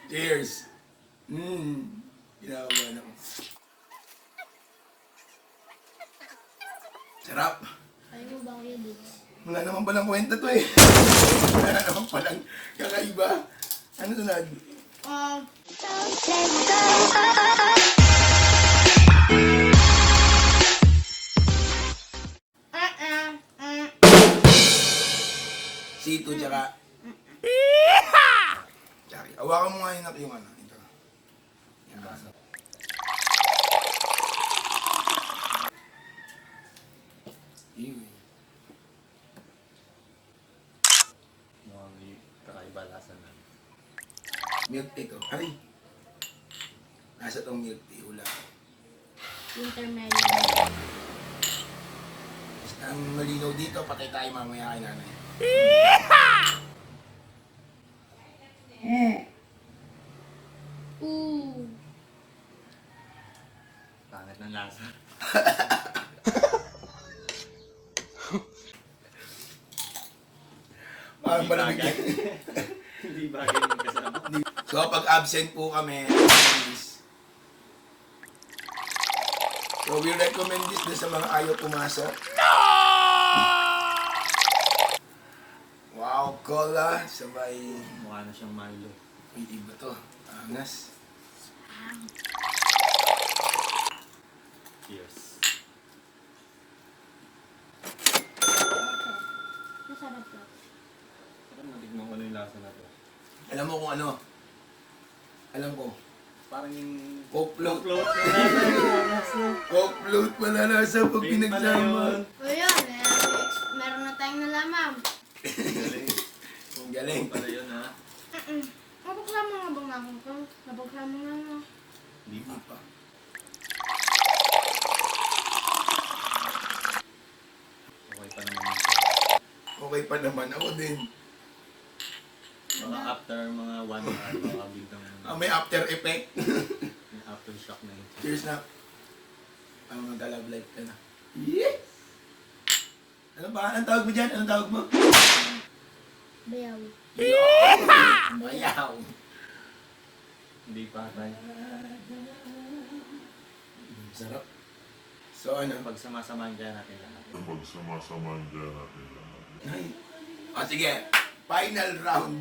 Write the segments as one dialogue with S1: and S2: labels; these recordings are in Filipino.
S1: Cheers! Ginagawa ako. Sarap!
S2: Ayaw mo ba kuya dito?
S1: Wala naman palang kwenta to eh. Wala naman palang kakaiba. Ano sunod? Sito tsaka... Tsaka, awakan mo nga yung ano. Ito. Yan. Yun.
S3: Mukhang kakaiba lasa na.
S1: Milk tea to. Ay! Nasa tong milk tea. Wala.
S2: Wintermelon.
S1: Basta ang malinaw dito, patay tayo mamaya kay nanay.
S2: Ooh.
S3: Pangit ng lasa.
S1: Parang malamig yan.
S3: Hindi bagay yung kasama.
S1: So, pag absent po kami, so we recommend this dun sa mga ayaw pumasok. No! Wow, cola, sabay.
S3: Mukha na siyang Milo.
S1: Uy, iba to. Angas.
S3: Cheers.
S2: Masarap to.
S3: Parang natignan ko na yung lasa na to.
S1: Alam mo kung ano? Alam ko.
S3: Parang yung...
S1: Coke float.
S3: Float na lasa.
S1: Coke float pala nasa pag
S3: Pink pala
S1: pinagsama.
S3: yun.
S2: O yun, meron na tayong nalaman.
S3: Galing.
S1: Ang galing.
S3: Pala yun ha.
S2: Napagsama nga bang namin ko? Napagsama nga nga.
S3: Hindi pa.
S1: Hindi pa.
S3: Okay pa naman yun.
S1: Okay pa naman. Ako din.
S3: Mga after mga 1 hour, baka biglang
S1: May after effect.
S3: yung aftershock na yun.
S1: Cheers na. Ano mag-love life ka na. Yes! Ano ba? Anong tawag mo dyan? Anong tawag mo?
S2: Bayaw.
S1: Bayaw.
S3: Hindi pa tayo.
S1: Sarap. So ano?
S3: Pagsama-samahan kaya natin lahat.
S4: Pagsama-samahan dyan natin lahat.
S1: Ay. O sige. Final round.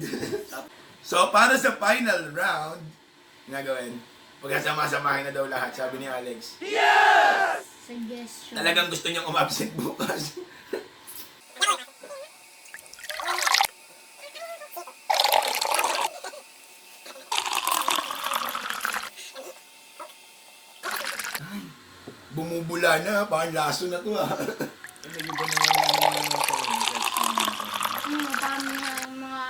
S1: So para sa final round, nga gawin? Pagkasama-samahin na daw lahat, sabi ni Alex.
S2: Suggestion.
S1: Talagang gusto niyang umabsent bukas. Ay, bumubula na, parang laso na to ah.
S3: Nag-iba na
S2: Parang mga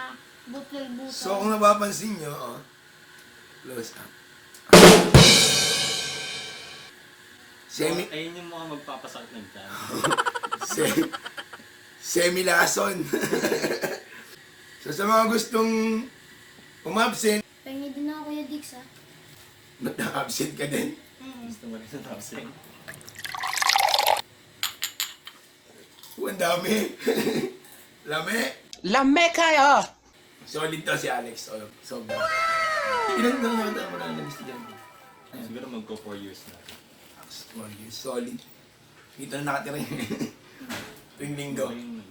S2: butil-butil.
S1: So kung napapansin nyo, oh, close up.
S3: Ayun yung mga magpapasakit ng tiyan.
S1: Semi-lason. So sa mga gustong umabsent,
S2: Pengi din ako Kuya Dix ah.
S1: ba't na-absent ka din?
S3: Gusto mo rin sa tapsing.
S1: Ang dami. Lame.
S5: Lame kayo!
S1: Solid to si Alex. Oh, sobra. Ilan na nakita mo na gusto dyan?
S3: Siguro magko 4 years na.
S1: Solid. Dito na nakatira yun. Tuwing linggo.
S3: Ayun na.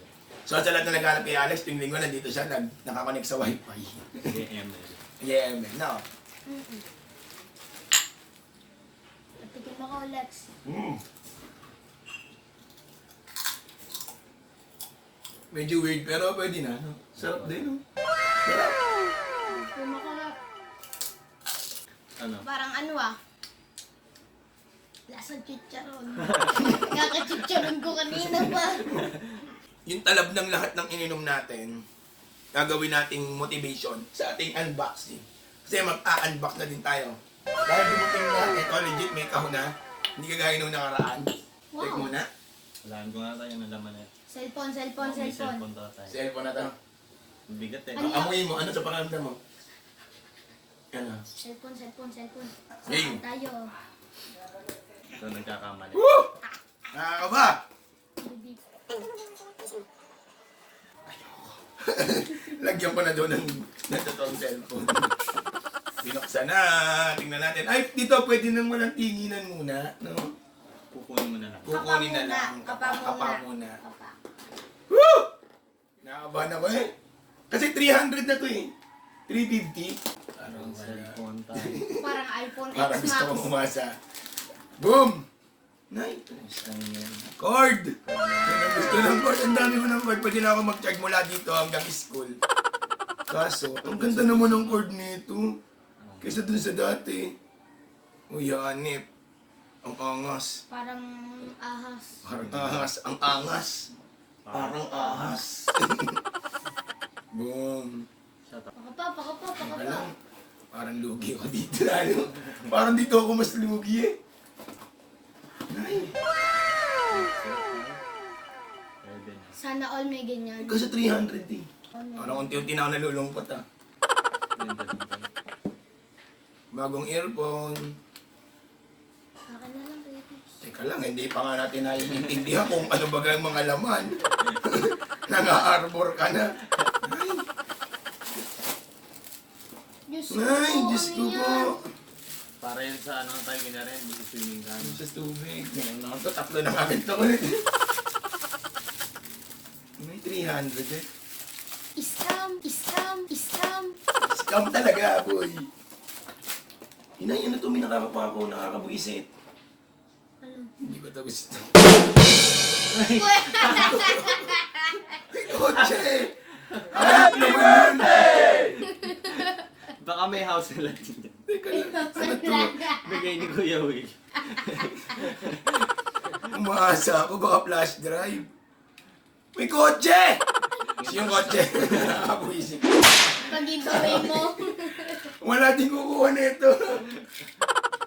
S1: So sa lahat na naghanap kay Alex, tuwing linggo nandito siya, nakakonect sa wifi.
S3: AM na yun.
S1: Yeah, man. No.
S2: Patikin mo ko, Lex.
S1: Medyo weird, pero pwede na. No? Sarap din, no? Sarap.
S2: Kumakalap.
S3: Ano?
S2: Parang ano ah. Lasang chicharon. Kakachicharon ko kanina pa.
S1: Yung talab ng lahat ng ininom natin, gagawin nating motivation sa ating unboxing. Kasi mag-a-unbox na din tayo. Dahil dumating na, ito legit may kahon na. Hindi kagaya nung nakaraan.
S2: Wow.
S1: Check muna.
S3: Walaan ko nga tayo ng laman na.
S2: Cellphone.
S3: May cellphone daw tayo.
S1: Cellphone na to.
S3: Bigat eh.
S2: Ano?
S1: Amuyin mo, ano sa pakiramdam mo? Ano?
S2: Cellphone.
S1: Game.
S2: Tayo.
S3: Ito nagkakamali.
S1: Woo! Nakakaba!
S2: Bibi.
S1: Lagyan ko na doon ng totoong cellphone. Binuksan na. Tingnan natin. Ay, dito pwede nang walang tinginan muna. No?
S3: Kukunin mo na lang.
S1: Kukunin na lang.
S2: Kapa
S1: muna.
S2: Kapa.
S1: Woo! Nakabahan ako eh. Kasi 300 na to eh. 350.
S3: Parang cellphone tayo.
S2: Parang iPhone X
S1: Parang gusto
S2: Max.
S1: kong umasa. Boom! Nice.
S3: Isang yan.
S1: Cord! Yan ang gusto ng cord. Ang dami ko ng cord. Pwede na ako mag-charge mula dito hanggang school. Kaso, ang ganda naman ng cord nito. Kaysa dun sa dati. Uy, hanip. Ang angas.
S2: Parang ahas.
S1: Parang ahas. Ang angas. Parang ahas. Boom.
S3: Shut up.
S2: Pakapa.
S1: Alam, parang lugi ako dito. Ano? Parang dito ako mas lugi eh. Ay,
S3: Pwede na.
S2: Sana all may ganyan.
S1: kasi 300 eh.
S2: Ano?
S1: Parang unti-unti na ako nalulungkot ah.
S3: Ganda din tayo.
S1: Bagong earphone.
S2: Akin na lang, baby.
S1: Teka lang, hindi pa nga natin naiintindihan kung ano ba ang mga laman. Nanga-arbor ka na.
S2: Diyos
S1: Ay, Diyos ko
S2: ano
S1: po.
S2: yan?
S3: Para yan sa ano tayo ginaren, hindi ko swimming ka.
S1: Sa tubig. Ngayon na ito, tatlo na agad ito ulit. May 300 eh.
S2: Scam.
S1: Scam talaga, boy. Inay, ano ito, may nakakapa ako, nakakabuisit.
S2: Ano?
S1: Hindi ko ito gusto.
S2: Uy!
S1: Ay, kotse! Hanap naman yun!
S3: Baka may house nila dyan.
S1: Teka lang, ano to?
S3: Bigay ni Kuya Will.
S1: Umaasa ako, baka flash drive. May kotse! Yung kotse, nakakabuisit.
S2: Pag-giveaway mo.
S1: Wala din kukuha nito.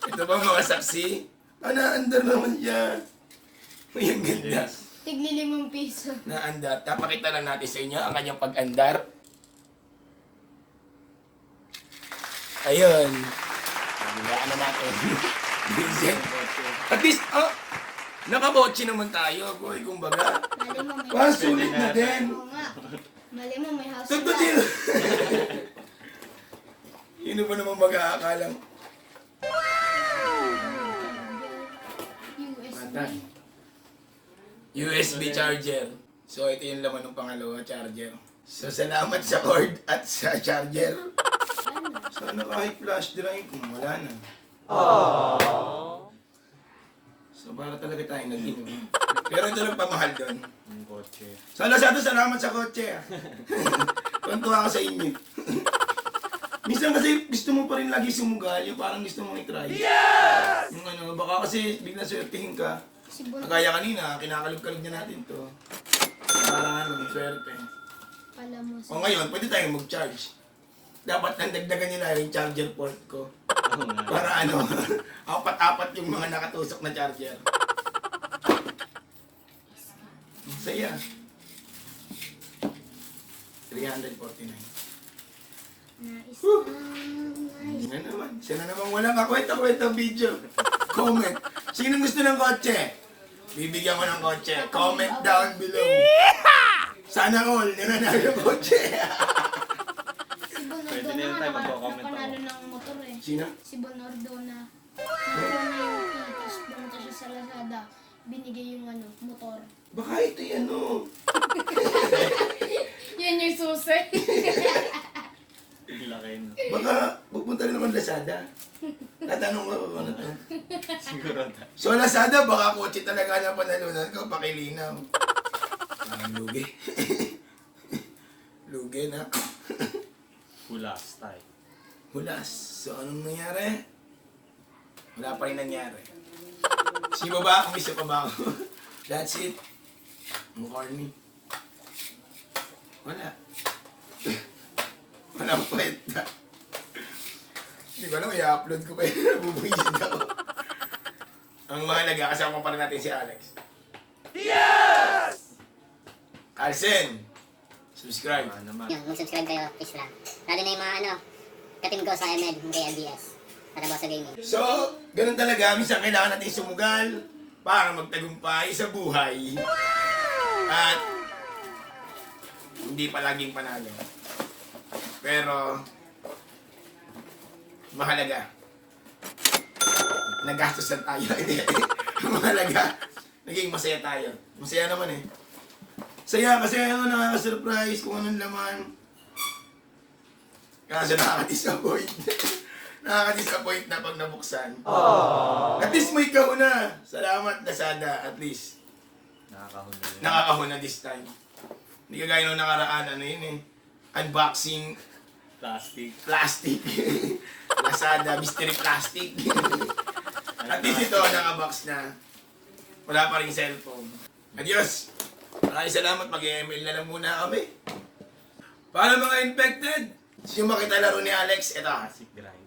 S1: Ito ba mga saksi? Naandar naman siya. Uy, ang ganda.
S2: Tigli 5 piso.
S1: Naandar. Napakita lang natin sa inyo ang kanyang pag-andar. Ayun. Hayaan na natin. Visit. At least, nakabotche naman tayo, boy, kumbaga.
S2: Mali mo may
S1: Parang
S2: house.
S1: sulit na din.
S2: Oo nga. Mali mo may house.
S1: Tugtog
S2: na.
S1: din. Sino ba naman mag-aakalang?
S2: USB.
S1: Mata. USB charger. So, ito yung laman ng pangalawa, charger. So, salamat sa cord at sa charger.
S2: Ano?
S1: Sana kahit flash drive, wala na. So, para talaga tayo nag-inom. Pero ito lang pamahal doon.
S3: Yung kotse.
S1: So, Lazada, salamat sa kotse. Tuwan-tuwa ako sa inyo. Minsan kasi gusto mo pa rin lagi sumugal, yung parang gusto mong i-try. Yes! Yung ano, baka kasi bigla swertihin ka.
S2: Si Bon.
S1: Kagaya kanina, kinakalog-kalog na natin to. Para ano, swerte.
S2: Pala mo.
S1: O ngayon, pwede tayong mag-charge. Dapat nang dagdagan nila yung charger port ko.
S3: Oo nga.
S1: Para ano, apat-apat yung mga nakatusok na charger. Ang saya. 349.
S2: Nice.
S1: Hindi na naman. Siya na naman walang kakwenta-kwenta video. Comment. Sino gusto ng kotse? Bibigyan ko ng kotse. Comment down below. Sana all, nananalo ng kotse.
S2: Si Bon
S3: Pwede na
S2: Ordona
S3: yun tayo,
S2: nga,
S3: magko-comment
S2: napanalo
S3: ako.
S2: ng motor eh.
S1: Sino?
S2: Si Bon Ordona. Nakuha na yung key, tapos pumunta siya sa Lazada. Binigay yung ano, motor.
S1: Baka ito yan o.
S2: Yan yung susi.
S3: Laki na.
S1: Baka pupunta rin naman Lazada. Tatanong ko ano to.
S3: Siguro tayo.
S1: So Lazada, baka kotse talaga na panalunan ko. Pakilinaw. Parang lugi. Lugi na.
S3: Hulas tayo.
S1: Hulas. So anong nangyari? Wala pa rin nangyari. Sino ba? Umisa pa ba ako? That's it. Ang corny. Wala. Walang kwenta. Hindi ko alam, i-upload ko pa yun. Nabubuisit ako. Ang mahalaga, kasama pa rin natin si Alex. Yes! Alsen! Subscribe.
S3: Naman.
S5: Yun, mag-subscribe kayo, please lang. Lalo na yung mga katim ko sa ML, yung kay LBS. Para sa gaming.
S1: So, ganun talaga. Minsan kailangan natin sumugal para magtagumpay sa buhay. At hindi palaging panalo. Pero, mahalaga. Nagastos na tayo. Mahalaga. Naging masaya tayo. Masaya naman eh. Saya kasi ano, nakaka-surprise kung anong laman. Kaso nakaka-disappoint. Nakaka-disappoint na pag nabuksan. At least may kahuna. Salamat Lazada, at least.
S3: Nakakahon na yun.
S1: Nakakahuna this time. Hindi ka gaya nung nakaraan, ano yun eh. Unboxing
S3: Plastic.
S1: Lazada, mystery plastic. At least ito, nakabox na. Wala pa rin cellphone. Adios! Maraming salamat, mag-email na lang muna kami. Para mga infected, yung makita laro ni Alex, ito.
S3: Plastic grind.